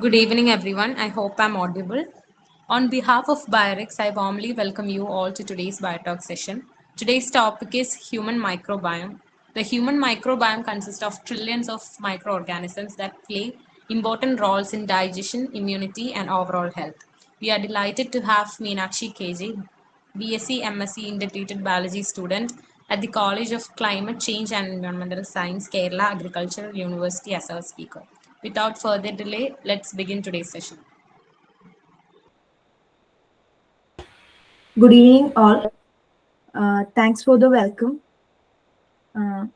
Good evening, everyone. I hope I'm audible. On behalf of Biorix, I warmly welcome you all to today's Biotalk session. Today's topic is human microbiome. The human microbiome consists of trillions of microorganisms that play important roles in digestion, immunity, and overall health. We are delighted to have Meenakshy K J, BSc MSc Integrated Biology student at the College of Climate Change and Environmental Science, Kerala Agricultural University as our speaker. Without further delay, let's begin today's session. Good evening, all. Thanks for the welcome. Uh,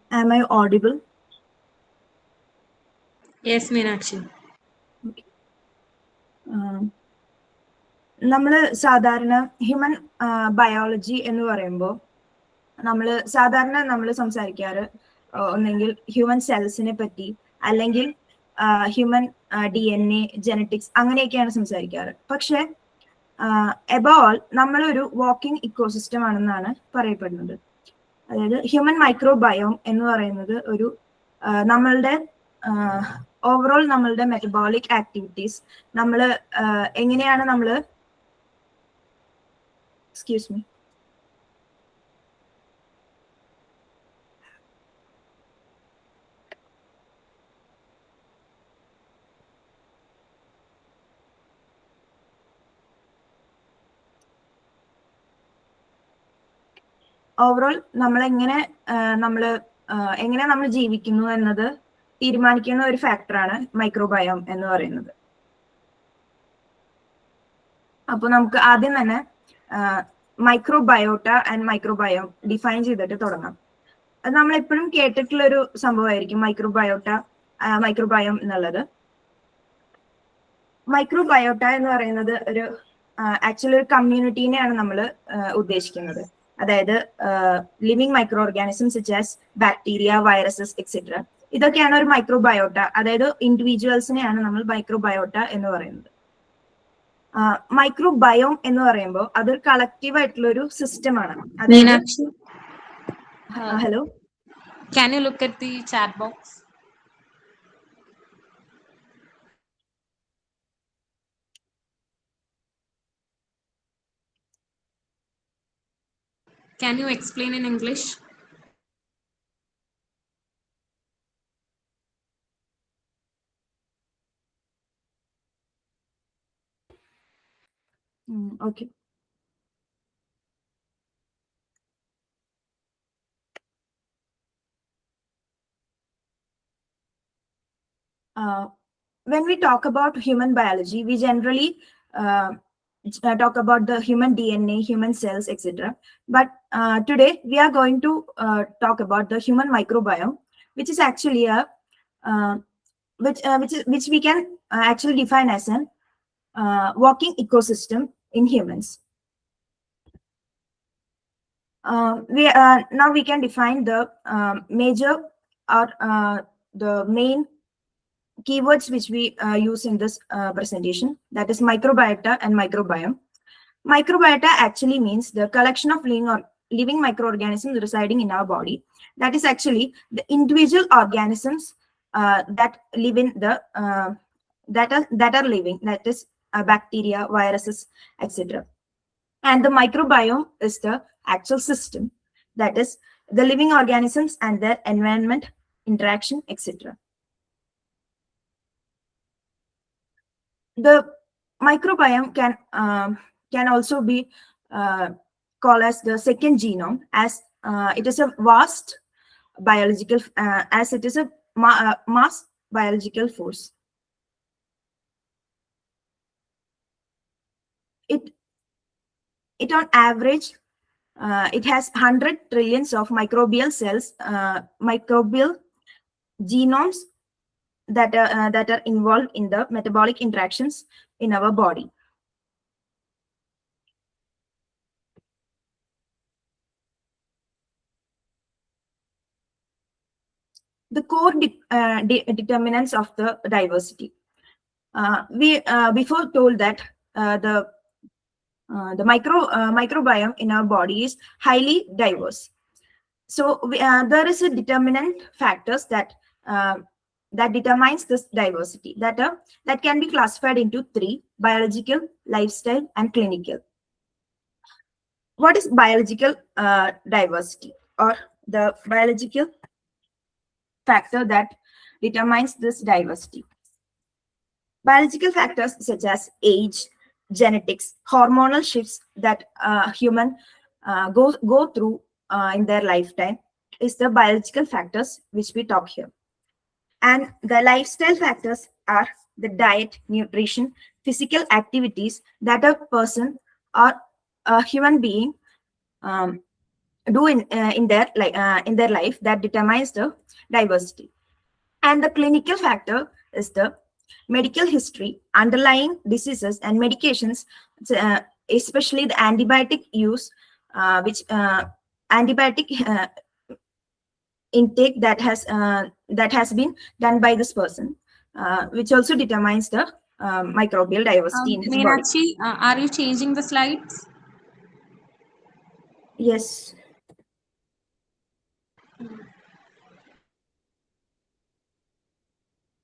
am I audible? Yes, Meenakshi. നമ്മൾ സാധാരണ human biology എന്ന് പറയുമ്പോൾ നമ്മൾ സംസാരിക്കാറ് ഒന്നെങ്കിൽ human സെൽസിനെ പറ്റി അല്ലെങ്കിൽ human DNA genetics അങ്ങനെയൊക്കെയാണ് സംസാരിക്കാറ്. പക്ഷെ എബോൾ നമ്മളൊരു വാക്കിംഗ് ഇക്കോസിസ്റ്റം ആണെന്നാണ് പറയപ്പെടുന്നത്. അതായത് ഹ്യൂമൻ മൈക്രോബയോം എന്ന് പറയുന്നത് ഒരു നമ്മളുടെ ഓവറോൾ നമ്മളുടെ മെറ്റബോളിക് ആക്ടിവിറ്റീസ് നമ്മൾ എങ്ങനെയാണ് നമ്മൾ എക്സ്ക്യൂസ് മീ ഓവറോൾ നമ്മൾ എങ്ങനെ നമ്മൾ ജീവിക്കുന്നു എന്നത് തീരുമാനിക്കുന്ന ഒരു ഫാക്ടറാണ് മൈക്രോബയോം എന്ന് പറയുന്നത്. അപ്പൊ നമുക്ക് ആദ്യം തന്നെ മൈക്രോബയോട്ട ആൻഡ് മൈക്രോബയോം ഡിഫൈൻ ചെയ്തിട്ട് തുടങ്ങാം. അത് നമ്മൾ എപ്പോഴും കേട്ടിട്ടുള്ള ഒരു സംഭവമായിരിക്കും മൈക്രോബയോം എന്നുള്ളത്. മൈക്രോബയോട്ട എന്ന് പറയുന്നത് ആക്ച്വലി ഒരു കമ്മ്യൂണിറ്റീനെയാണ് നമ്മൾ ഉദ്ദേശിക്കുന്നത്. അതായത് living micro organisms such as bacteria, viruses etcetera. ഇതൊക്കെയാണ് ഒരു മൈക്രോബയോട്ട. അതായത് ഇൻഡിവിജ്വൽസിനെയാണ് നമ്മൾ മൈക്രോബയോട്ട എന്ന് പറയുന്നത്. മൈക്രോബയോം എന്ന് പറയുമ്പോൾ അതൊരു കളക്റ്റീവ് ആയിട്ടുള്ള ഒരു സിസ്റ്റം ആണ്. Meenakshi, hello, can you look at the chat box? Can you explain in English? Okay. When we talk about human biology, we generally talk about the human DNA, human cells, etc. But today we are going to talk about the human microbiome, which is actually which we can actually define as an walking ecosystem in humans. Now we can define the major or the main keywords which we use in this presentation, that is microbiota and microbiome. Microbiota actually means the collection of living microorganisms residing in our body. That is actually the individual organisms that live in the that are living, that is bacteria, viruses, etc. And the microbiome is the actual system, that is the living organisms and their environment, interaction, etc. The microbiome can also be called as the second genome, as it is a vast biological as it is a mass biological force. It on average it has 100 trillions of microbial cells, microbial genomes that are involved in the metabolic interactions in our body. The core determinants of the diversity. We before told that the microbiome in our body is highly diverse. So there is a determinant factors that determines this diversity, that can be classified into three: biological, lifestyle, and clinical. What is biological diversity, or the biological factor that determines this diversity? Biological factors such as age, genetics, hormonal shifts that human go through in their lifetime is the biological factors which we talk here. And the lifestyle factors are the diet, nutrition, physical activities that a person or a human being do in their life, that determines the diversity. And the clinical factor is the medical history, underlying diseases and medications, especially the antibiotic use, which antibiotic intake that has been done by this person, which also determines the microbial diversity in his body. Meenakshi, are you changing the slides? Yes.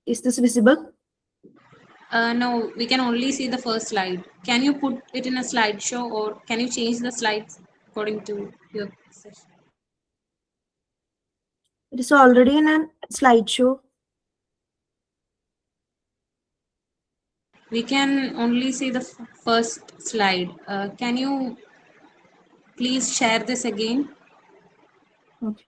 Is this visible? No, we can only see the first slide. Can you put it in a slideshow, or can you change the slides according to your session? It is already in a slideshow. We can only see the first slide. Can you please share this again? Okay.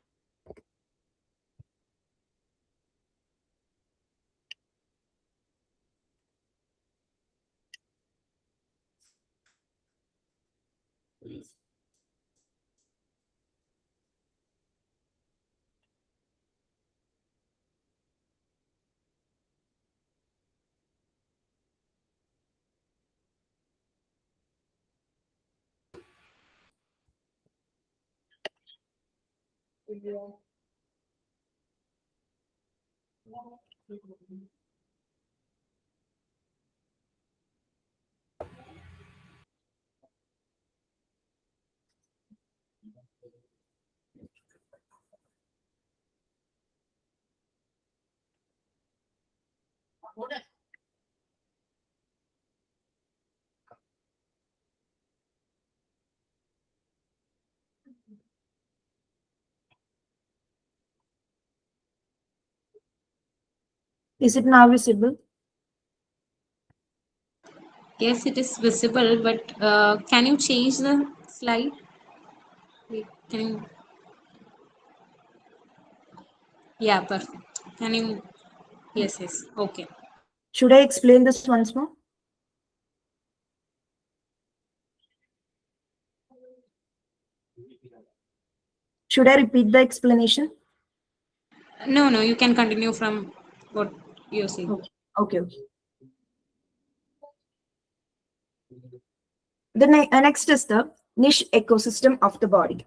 Is it now visible? Yes, it is visible, but can you change the slide? Wait, can you? Yeah, perfect. Can you? Yes, yes. Okay. Should I explain this once more? Should I repeat the explanation? No, no, you can continue from what you're saying. Okay. Okay. The next is the niche ecosystem of the body.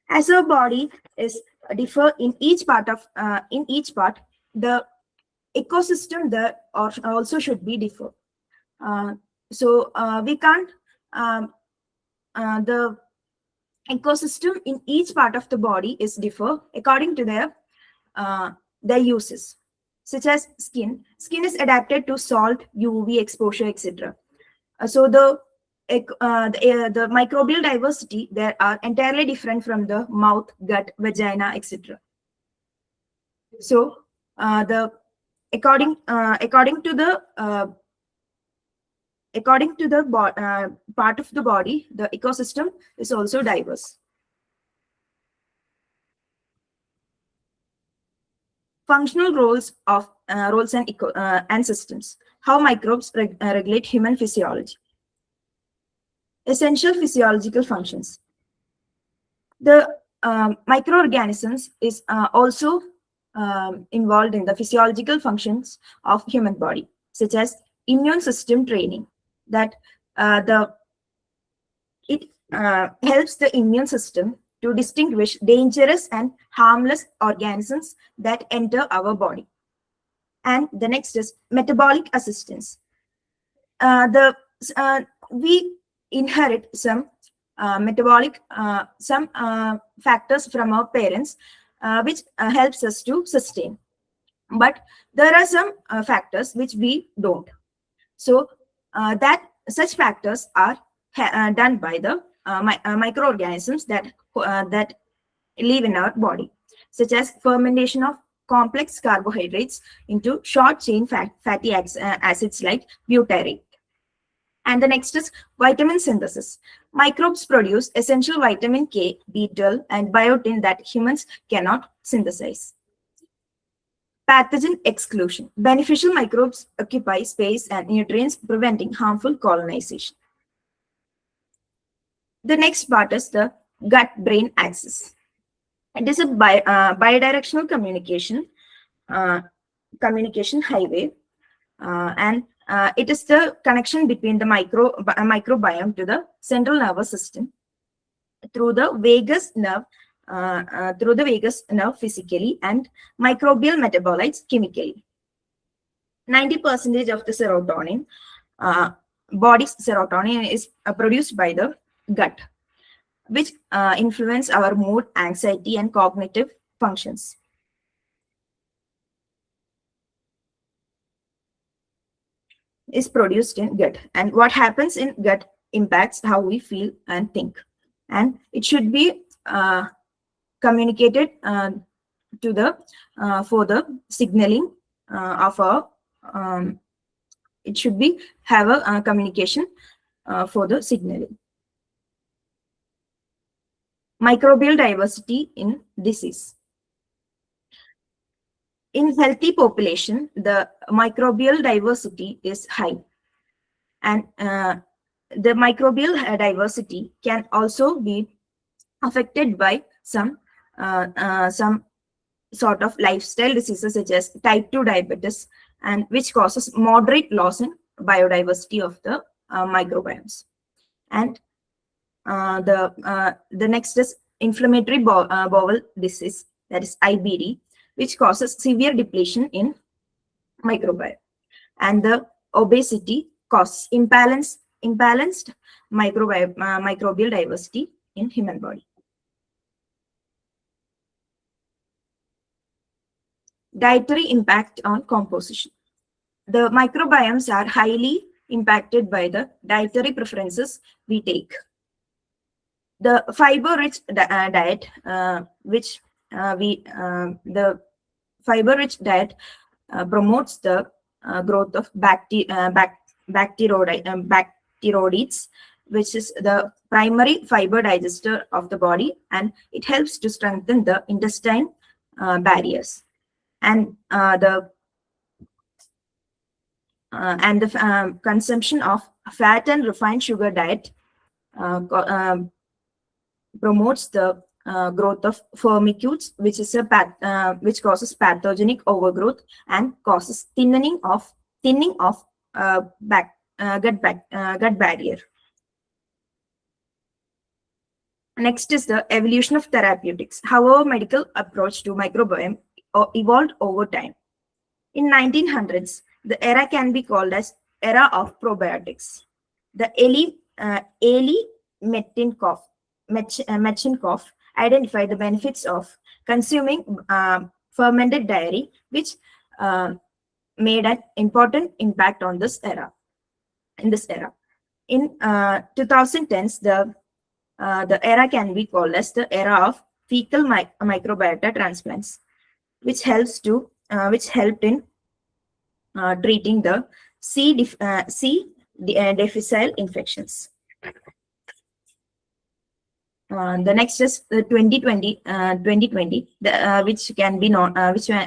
As our body is differ in each part of the ecosystem there also should be differ. So we can't the ecosystem in each part of the body is differ according to their uses, such as skin. Skin is adapted to salt, UV exposure, etc. So the microbial diversity there are entirely different from the mouth, gut, vagina, etc. So the according to the part of the body, the ecosystem is also diverse. Functional roles of roles and systems. How microbes regulate human physiology. Essential physiological functions. The microorganisms is also involved in the physiological functions of human body, such as immune system training. That it helps the immune system to distinguish dangerous and harmless organisms that enter our body. And the next is metabolic assistance. We inherit some metabolic factors from our parents, which helps us to sustain. But there are some factors which we don't. So that such factors are done by the microorganisms that live in our body, such as fermentation of complex carbohydrates into short chain fatty acids like butyrate. And the next is vitamin synthesis. Microbes produce essential vitamin K, B12, and biotin that humans cannot synthesize. Pathogen exclusion. Beneficial microbes occupy space and nutrients, preventing harmful colonization. The next part is the gut-brain axis. It is a bidirectional communication highway, and it is the connection between the microbiome to the central nervous system through the vagus nerve physically and microbial metabolites chemically. 90% of the serotonin, body's serotonin, is produced by the gut, which influence our mood, anxiety, and cognitive functions. Is produced in gut, and what happens in gut impacts how we feel and think, and it should be communicated to the for the signaling of our it should be have a communication for the signaling. Microbial diversity in disease. In healthy population, the microbial diversity is high, and the microbial diversity can also be affected by some sort of lifestyle diseases, such as type 2 diabetes, and which causes moderate loss in biodiversity of the microbiomes. And the next is inflammatory bowel disease, that is IBD, which causes severe depletion in microbiome. And the obesity causes imbalanced microbial diversity in human body. Dietary impact on composition. The microbiomes are highly impacted by the dietary preferences we take. The fiber-rich diet, the fiber-rich diet promotes the growth of bacteroides, which is the primary fiber digester of the body, and it helps to strengthen the intestine barriers. And the consumption of fat and refined sugar diet promotes the growth of firmicutes, which is which causes pathogenic overgrowth and causes thinning of gut barrier. Next is the evolution of therapeutics. How our medical approach to microbiome evolved over time. In 1900s, the era can be called as era of probiotics. The Eli Metchnikoff identified the benefits of consuming fermented dairy, which uh, made an important impact on this era. In this era, in 2010s, the era can be called as the era of fecal microbiota transplants, which helped in treating the C. difficile infections. The next is the 2020, which can be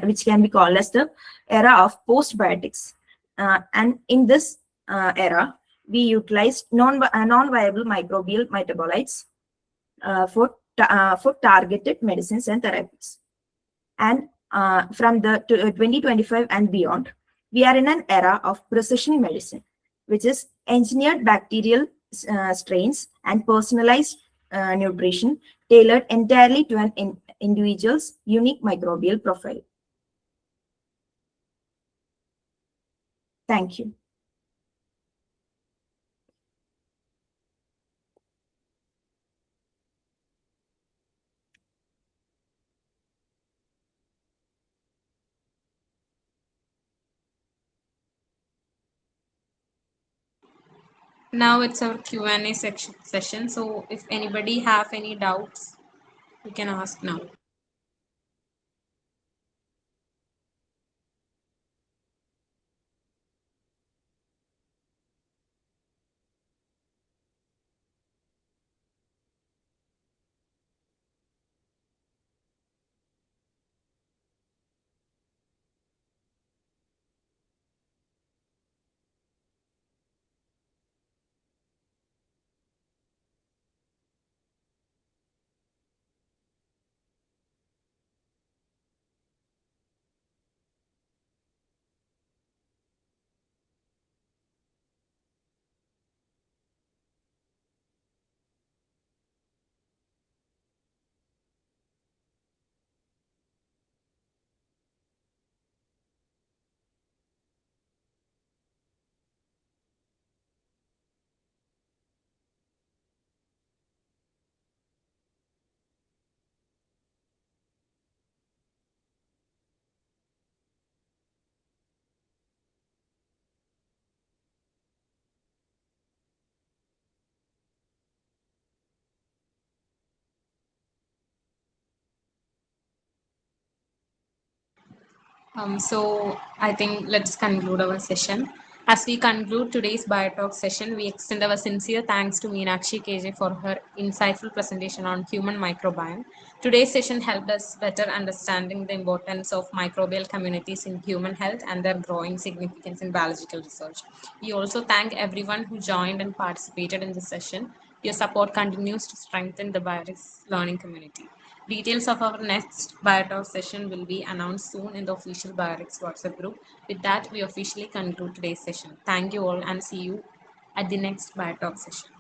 which can be called as the era of postbiotics. And in this era, we utilized non-viable microbial metabolites for targeted medicines and therapies. And from the 2025 and beyond, we are in an era of precision medicine, which is engineered bacterial strains and personalized nutrition tailored entirely to an individual's unique microbial profile. Thank you. Now it's our Q&A session. So if anybody have any doubts, you can ask now. So I think let's conclude our session. As we conclude today's BioTalk session, we extend our sincere thanks to Meenakshy K J for her insightful presentation on human microbiome. Today's session helped us better understanding the importance of microbial communities in human health and their growing significance in biological research. We also thank everyone who joined and participated in this session. Your support continues to strengthen the biotics learning community. Details of our next BioTalk session will be announced soon in the official Biotics WhatsApp group. With that, we officially conclude today's session. Thank you all and see you at the next BioTalk session.